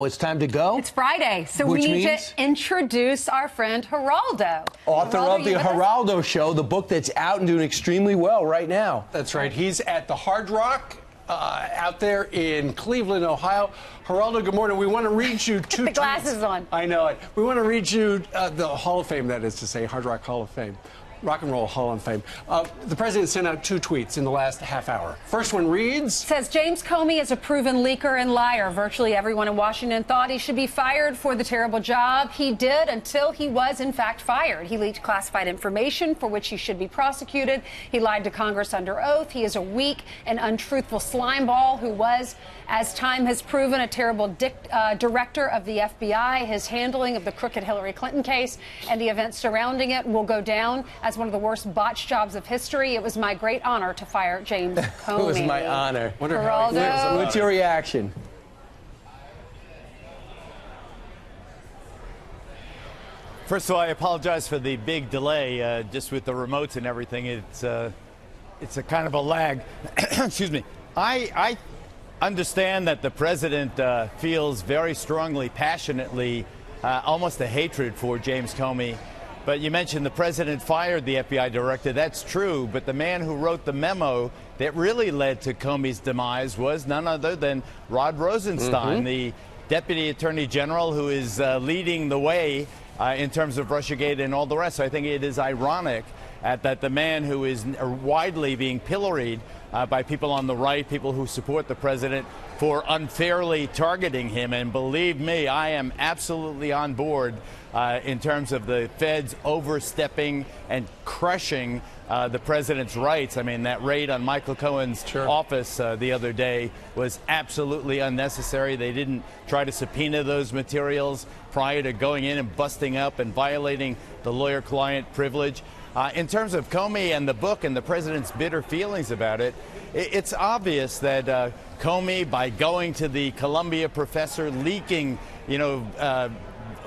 It's time to go. It's Friday, so we need to introduce our friend Geraldo. Author of the Geraldo Show, the book that's out and doing extremely well right now. That's right. He's at the Hard Rock out there in Cleveland, Ohio. Geraldo, good morning. We want to read you two the glasses on. I know it. We want to read you the Hall of Fame, that is to say, Hard Rock Hall of Fame. Rock and Roll Hall of Fame. The president sent out 2 tweets in the last half hour. First one reads... Says James Comey is a proven leaker and liar. Virtually everyone in Washington thought he should be fired for the terrible job he did until he was, in fact, fired. He leaked classified information for which he should be prosecuted. He lied to Congress under oath. He is a weak and untruthful slimeball who was, as time has proven, a terrible director of the FBI. His handling of the crooked Hillary Clinton case and the events surrounding it will go down as one of the worst botched jobs of history. It was my great honor to fire James Comey. It was my honor. Geraldo. What's your reaction? First of all, I apologize for the big delay, just with the remotes and everything. It's a kind of a lag. Excuse me. I understand that the president feels very strongly, passionately, almost a hatred for James Comey. But you mentioned the president fired the FBI director. That's true. But the man who wrote the memo that really led to Comey's demise was none other than Rod Rosenstein, the deputy attorney general who is leading the way in terms of Russiagate and all the rest. So I think it is ironic that the man who is widely being pilloried by people on the right, people who support the president, for unfairly targeting him. And believe me, I am absolutely on board in terms of the feds overstepping and crushing the president's rights. I mean, that raid on Michael Cohen's office the other day was absolutely unnecessary. They didn't try to subpoena those materials prior to going in and busting up and violating the lawyer-client privilege. In terms of Comey and the book and the president's bitter feelings about it, it's obvious that Comey, by going to the Columbia professor, leaking,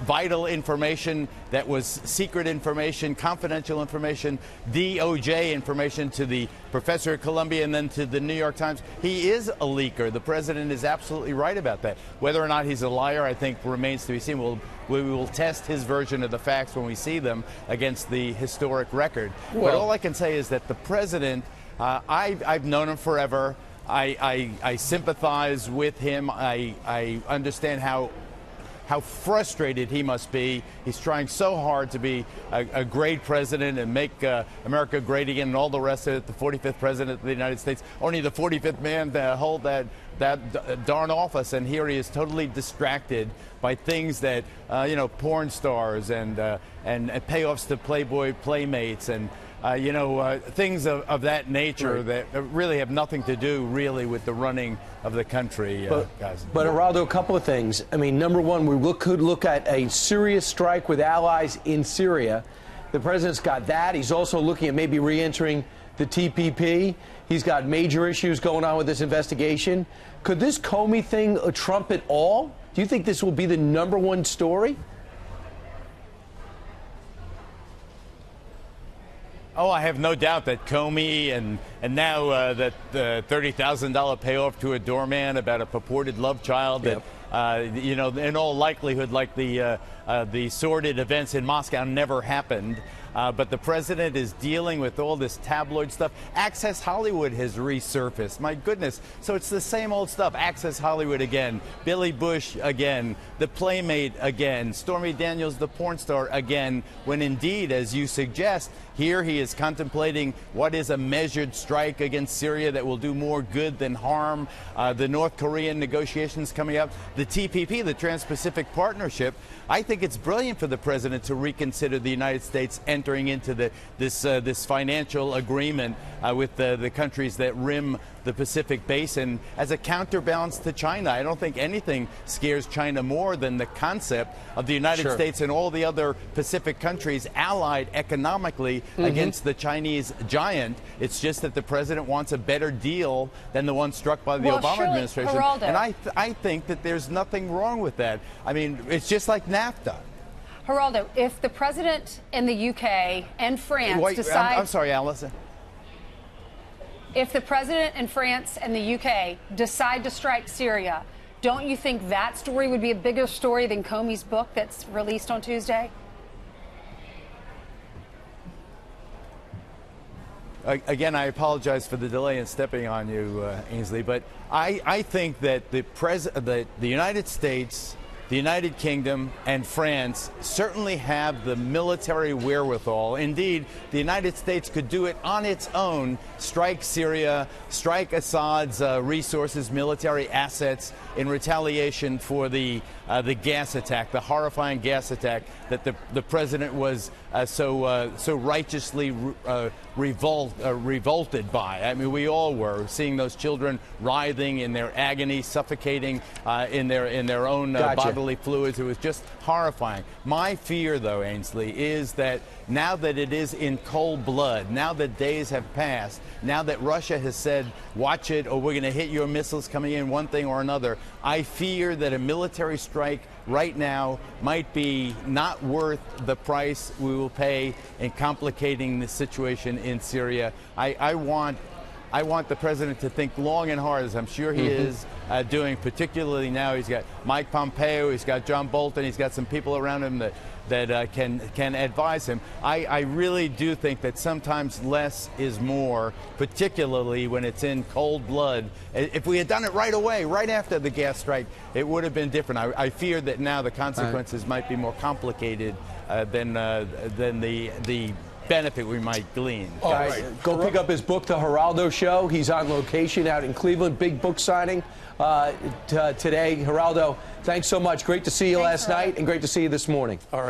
vital information that was secret information, confidential information, DOJ information to the professor at Columbia and then to the New York Times. He is a leaker. The president is absolutely right about that. Whether or not he's a liar, I think, remains to be seen. We will test his version of the facts when we see them against the historic record. Well, but all I can say is that the president, I've known him forever. I sympathize with him. I understand how frustrated he must be. He's trying so hard to be a great president and make America great again and all the rest of it, the 45th president of the United States, only the 45th man to hold that darn office, and here he is totally distracted by things that, porn stars and payoffs to Playboy playmates and things of that nature that really have nothing to do really with the running of the country, guys. But Geraldo, a couple of things. I mean, number one, we could look at a serious strike with allies in Syria. The president's got that. He's also looking at maybe re-entering the TPP. He's got major issues going on with this investigation. Could this Comey thing trump it all? Do you think this will be the #1 story? Oh, I have no doubt that Comey and now that the $30,000 payoff to a doorman about a purported love child that, in all likelihood, like the sordid events in Moscow never happened. But the president is dealing with all this tabloid stuff. Access Hollywood has resurfaced. My goodness. So it's the same old stuff. Access Hollywood again. Billy Bush again. The Playmate again. Stormy Daniels, the porn star again. When indeed, as you suggest, here he is contemplating what is a measured strike against Syria that will do more good than harm. The North Korean negotiations coming up. The TPP, the Trans-Pacific Partnership. I think it's brilliant for the president to reconsider the United States entering into this financial agreement with the countries that rim the Pacific Basin as a counterbalance to China. I don't think anything scares China more than the concept of the United States and all the other Pacific countries allied economically against the Chinese giant. It's just that the president wants a better deal than the one struck by the Obama administration. Geraldo. And I think that there's nothing wrong with that. I mean, it's just like NAFTA. Geraldo, if the president in the UK and France decide... I'm sorry, Allison. If the president in France and the UK decide to strike Syria, Don't you think that story would be a bigger story than Comey's book that's released on Tuesday? Again, I apologize for the delay in stepping on you, Ainsley, but I think that the United States, the United Kingdom, and France certainly have the military wherewithal. Indeed, the United States could do it on its own, strike Syria, strike Assad's resources, military assets in retaliation for the gas attack, the horrifying gas attack that the president was so righteously revolted by. I mean, we all were, seeing those children writhing in their agony, suffocating in their own bodily fluids. It was just horrifying. My fear, though, Ainsley, is that now that it is in cold blood, now that days have passed, now that Russia has said, watch it, or we're going to hit your missiles coming in, one thing or another, I fear that a military strike right now might be not worth the price we will pay in complicating the situation in Syria. I want the president to think long and hard, as I'm sure he is doing, particularly now. He's got Mike Pompeo, he's got John Bolton, he's got some people around him that can advise him. I really do think that sometimes less is more, particularly when it's in cold blood. If we had done it right away, right after the gas strike, it would have been different. I fear that now the consequences might be more complicated than the benefit we might glean. All right. Go pick up his book, The Geraldo Show. He's on location out in Cleveland. Big book signing today. Geraldo, thanks so much. Great to see you last night and great to see you this morning. All right.